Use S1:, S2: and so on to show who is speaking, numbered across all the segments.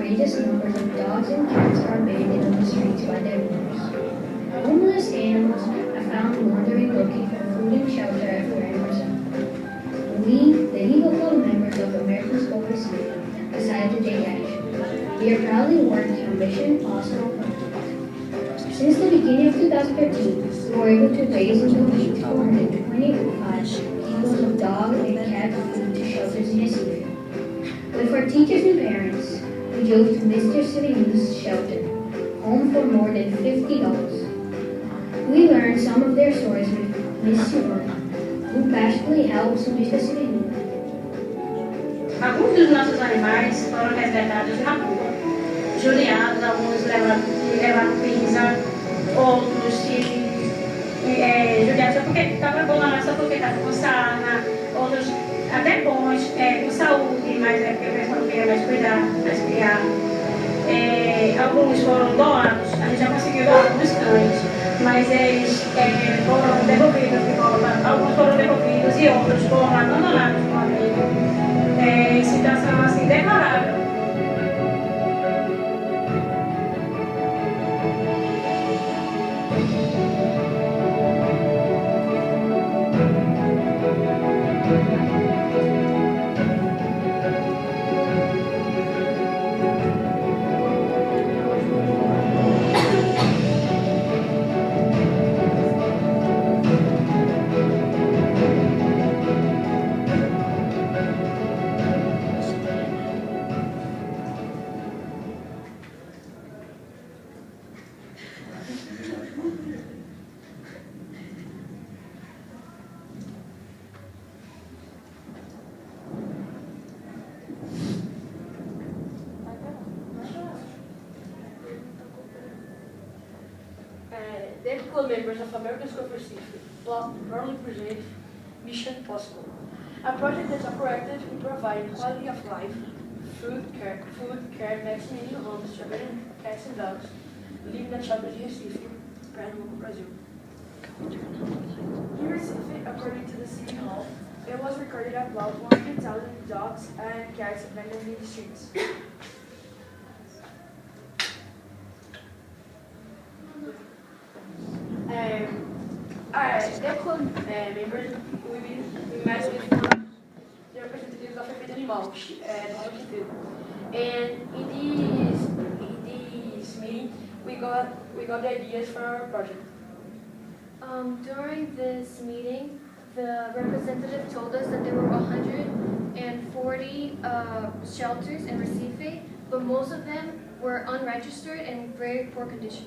S1: outrageous numbers of dogs and cats are abandoned on the streets by their owners. Homeless animals are found wandering looking for food and shelter everywhere in Brazil. We, the Eagle Club members of American School Recife, decided to take action. We are proudly working on Mission Pawssible project. Since the beginning of 2013, we were able to raise and donate 425 kilos of dog and cat food to shelters in Recife. With our teachers and parents, we drove to Mr. Severino's shelter, home for more than 50 dogs. We learned some of their stories with Miss Silvana, who passionately helps Mr. Severino.
S2: Alguns dos nossos animais foram resgatados na rua, judiados, alguns levaram pizza, outros judiados só porque estava bom, só porque estava com sarna, outros até bons, com saúde, mas é porque o pessoal não queria mais cuidar, mais criar. Alguns foram doados, a gente já conseguiu doar alguns cães, mas eles foram devolvidos de volta, alguns foram devolvidos e outros foram abandonados no abrigo. Em situação assim deplorável.
S3: Dear club members of American School of Recife, proudly present Mission Pawssible, a project that operated to provide quality of life, food, care, vaccinating homes to abandoned cats and dogs living at shelters in Recife, Pernambuco, Brazil. In Recife, according to the City Hall, there was recorded about 100,000 dogs and cats abandoned in the streets. The club members, we met with the representatives of Efeito Animal, and in this meeting, we got the ideas for our project.
S4: During this meeting, the representative told us that there were 140 shelters in Recife, but most of them were unregistered and in very poor condition.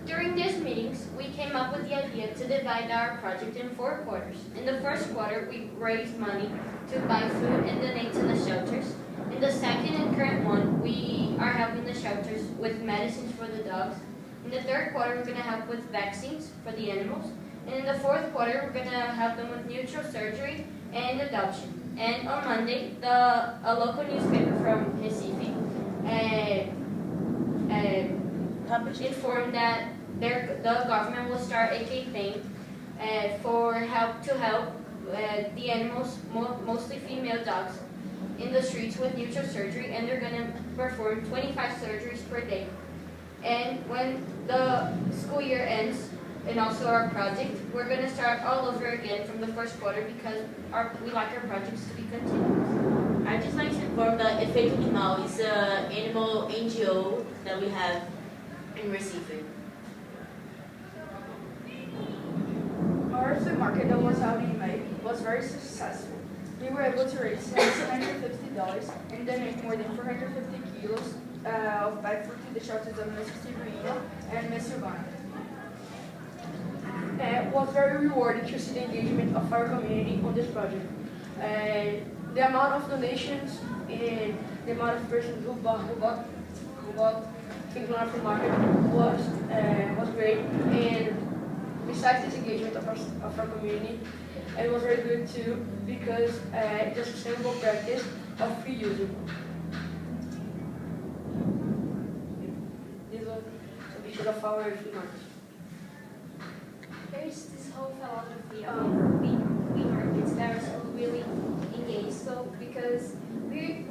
S5: During these meetings, we came up with the idea to divide our project in 4 quarters. In the first quarter, we raised money to buy food and donate to the shelters. In the second and current one, we are helping the shelters with medicines for the dogs. In the third quarter, we're going to help with vaccines for the animals. And in the fourth quarter, we're going to help them with neutral surgery and adoption. And on Monday, a local newspaper from Recife informed that the government will start a campaign for help the animals, mostly female dogs, in the streets with neutral surgery, and they're going to perform 25 surgeries per day. And when the school year ends, and also our project, we're going to start all over again from the first quarter because we like our projects to be continuous.
S6: I'd just like to inform that Efeito Animal is an animal NGO that we have in Recife.
S3: Our flea market that was held in May was very successful. We were able to raise $750 and donate more than 450 kilos of pet food to the shelters of Mr. Severino and Miss Silvana. It was very rewarding to see the engagement of our community on this project. The amount of donations and the amount of persons who bought things on our flea market was great. And besides this engagement of our community, it was very good too because it's a sustainable practice of free using. This was a picture of our flea market.
S4: There's this whole philosophy of flea markets that are so really engaged, so because we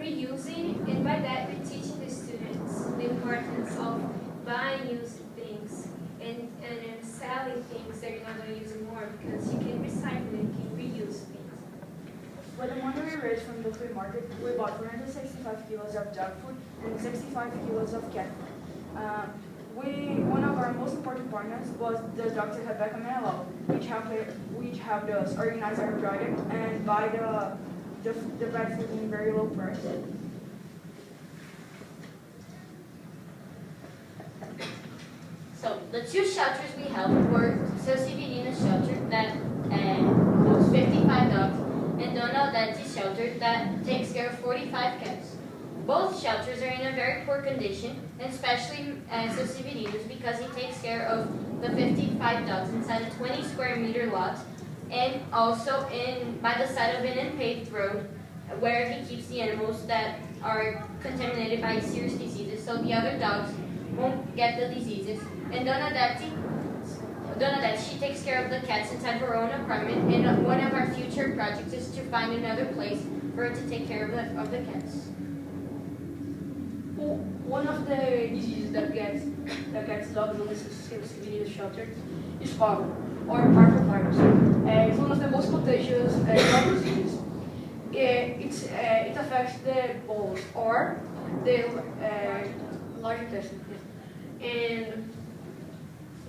S5: things that you're not going to use anymore because you can recycle it, you can reuse things.
S3: When the money we raised from the flea market, we bought 465 kilos of dog food and 65 kilos of cat food. One of our most important partners was the Dr. Rebecca Menelo, which helped us organize our project and buy the pet food in very low price.
S5: So the two shelters we helped were Sociedadina's shelter that holds 55 dogs and Dona Odetti's shelter that takes care of 45 cats. Both shelters are in a very poor condition, and especially Sociedadina's because he takes care of the 55 dogs inside a 20 square meter lot and also by the side of an unpaved road where he keeps the animals that are contaminated by serious diseases so the other dogs won't get the diseases. And Dona Detti, she takes care of the cats inside her own apartment, and one of our future projects is to find another place for her to take care of the cats.
S3: One of the diseases that gets dogs on the Sociedadina shelter is Pawssible, or parvovirus. It's one of the most contagious dog diseases. It affects the bowels or the large intestine. And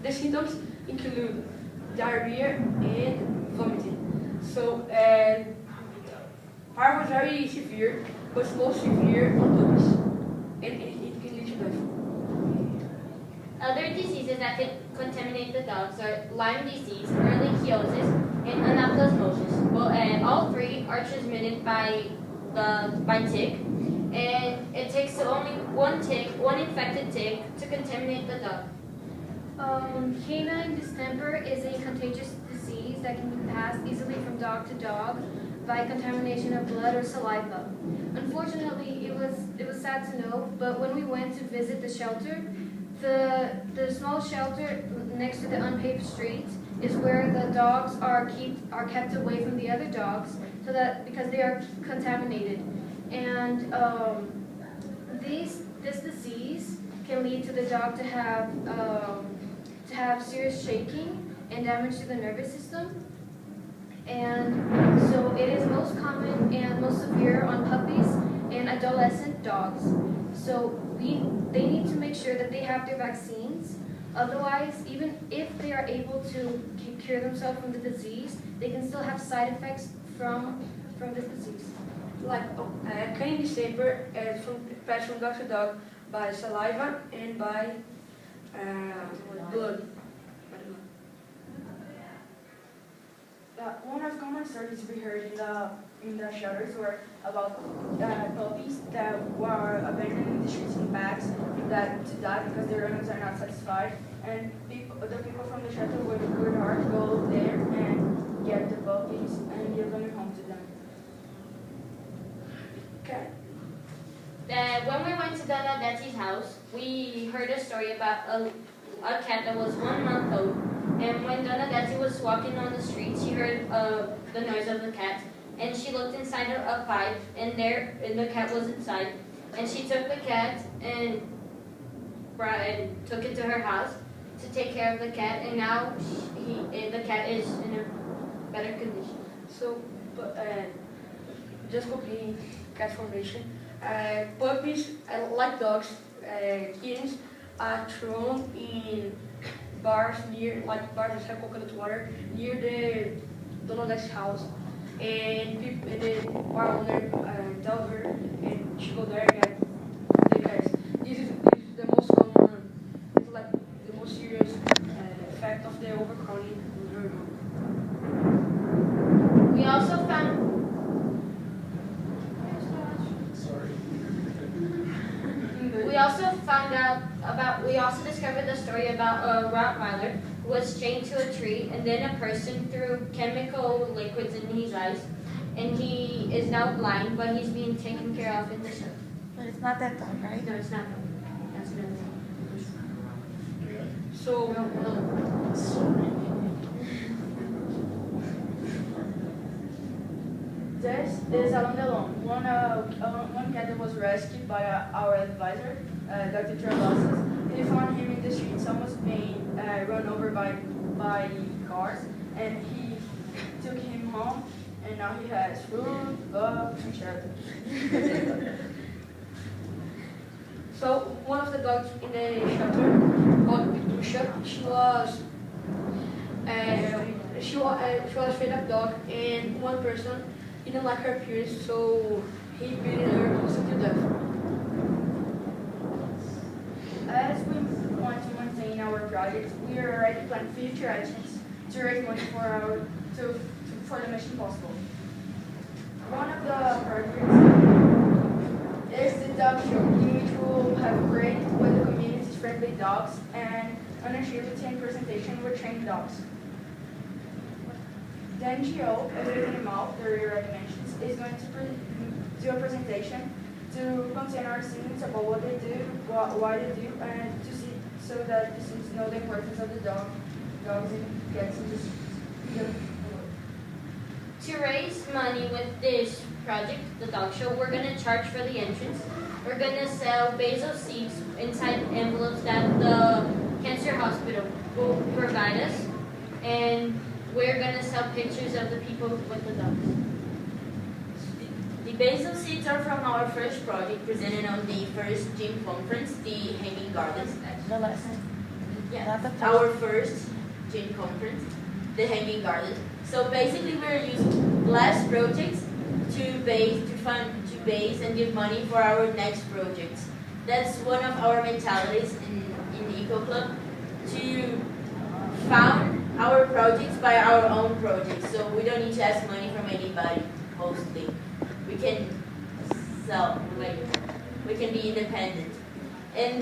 S3: the symptoms include diarrhea and vomiting. So, parvo is very severe, but it's most severe on dogs, and it can lead to death.
S5: Other diseases that can contaminate the dogs are Lyme disease, ehrlichiosis, and anaplasmosis. Well, all three are transmitted by tick, and it takes only one infected tick to contaminate the dog.
S4: Canine distemper is a contagious disease that can be passed easily from dog to dog by contamination of blood or saliva. Unfortunately, it was sad to know, but when we went to visit the shelter, the small shelter next to the unpaved street is where the dogs are kept away from the other dogs, because they are contaminated, and this disease can lead to the dog to have serious shaking and damage to the nervous system. And so it is most common and most severe on puppies and adolescent dogs. So they need to make sure that they have their vaccines. Otherwise, even if they are able to cure themselves from the disease, they can still have side effects from this disease.
S3: Like canine distemper is passed from dog to dog by saliva and by blood. One of common stories we heard in the shelters were about puppies that were abandoned in the streets in bags that to die because their owners are not satisfied, and the people from the shelter would work hard to go there and get the puppies and give them home to them. Okay.
S5: When we went to Dona Detti's house, we heard a story about a cat that was 1 month old. And when Dona Detti was walking on the street, she heard the noise of the cat. And she looked inside a pipe, and the cat was inside. And she took the cat and took it to her house to take care of the cat. And now the cat is in a better condition.
S3: So, just copying cat formation. Puppies, like dogs, kittens, are thrown in bars that have coconut water near the Dona Detti's house, and the bar owner tell her, and she go there and get the cats. This is the most common, it's like the most serious effect of the overcrowding in her home.
S5: We also found. We also discovered the story about a Rottweiler who was chained to a tree, and then a person threw chemical liquids in his eyes, and he is now blind, but he's being taken care of in the shelter.
S7: But it's not that dog, right?
S5: No, it's not. That's no.
S3: So, this is Alain Delon, one cat that was rescued by our advisor, Dr. Trevosas. They found him in the streets, almost being run over by by cars, and he took him home, and now he has food, bugs, and shelter. So one of the dogs in the shelter, called Petrusha, she was fed up dog, and one person didn't like her appearance, so he beat her close to death. As we want to maintain our project, we are already planning future actions to raise money for the mission Pawssible. One of the projects is the dog show, in which we will have a parade with the community's friendly dogs and an agility and presentation with trained dogs. The NGO, Every Animal, the already mentions, is going to do a presentation to contain our students about what they do, why they do, and to see so that the students know the importance of the dogs and cats in this.
S5: To raise money with this project, the dog show, we're going to charge for the entrance. We're going to sell basil seeds inside envelopes that the cancer hospital will provide us. And we're going to sell pictures of the people with the dogs.
S6: The basil seeds are from our first project presented on the first gym conference, the Hanging Gardens.
S7: The lesson.
S6: Yeah, our first gym conference, the Hanging Gardens. So basically, we're using last projects to base and give money for our next projects. That's one of our mentalities in the Eco Club, to found our projects by our own projects. So we don't need to ask money from anybody, mostly. We can we can be independent. And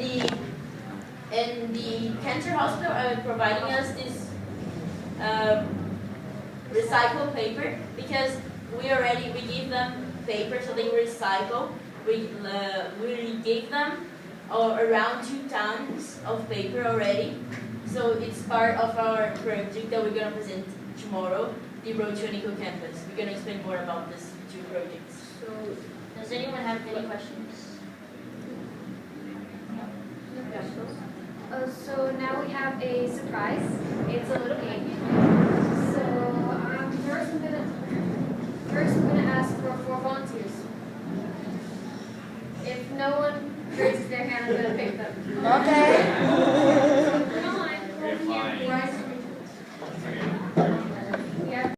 S6: the cancer hospital are providing us this recycled paper, because we give them paper so they recycle. We gave them around 2 tons of paper already. So it's part of our project that we're going to present tomorrow, the Road to an Eco Campus. We're going to explain more about these 2 projects.
S5: So, does anyone have any questions?
S4: So now we have a surprise. It's a little game.